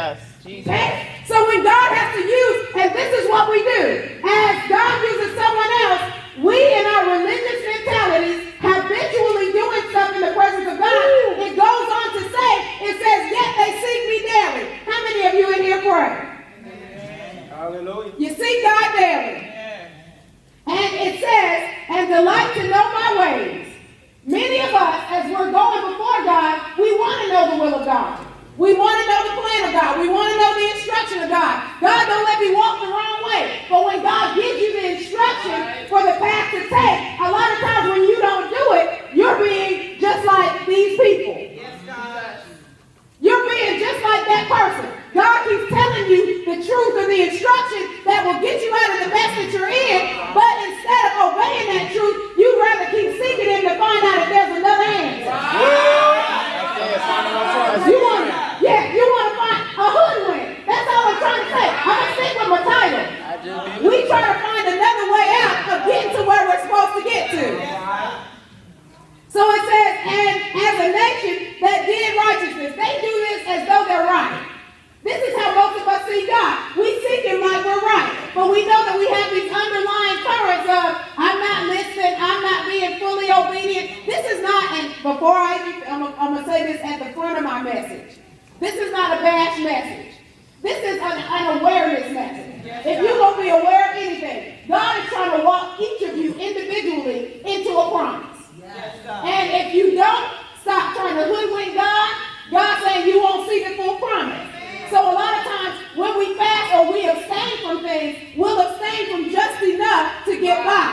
Yes. Jesus. Okay? So when God has to use, and this is what we do, as God uses someone else, we in our religious mentalities habitually doing stuff in the presence of God. It goes on to say, it says, yet they seek me daily. How many of you in here pray? Hallelujah. You seek God daily. And it says, and delight to know my ways. Many of us, as we're going before God, we want to know the will of God. We want to know the plan of God. We want to know the instruction of God. God, don't let me walk the wrong way. But when God gives you the instruction for the path to take, a lot of times when you don't do it, you're being just like these people. Yes, God. You're being just like that person. God keeps telling you the truth of the instruction that will get you out of the mess that you're in, but instead of obeying that truth, you'd rather keep seeking Him to find out if there's another answer. You want to find a hoodwink. That's all I'm trying to say. I'm going to stick with my title. We try to find another way out of getting to where we're supposed to get to. So it says, and as a nation that did righteousness, they do this as though they're right. This is how most of us see God. We seek Him like we're right. But we know that we have these underlying currents of, I'm not listening, I'm not being fully obedient. This is not, and before I'm going to say this at the front of my message. This is not a bash message. This is an awareness message. If you're going to be aware of anything, God is trying to walk each of you individually into a promise. And if you don't stop trying to hoodwink God, God's saying you won't see the full promise. So a lot of times when we fast or we abstain from things, we'll abstain from just enough to get by.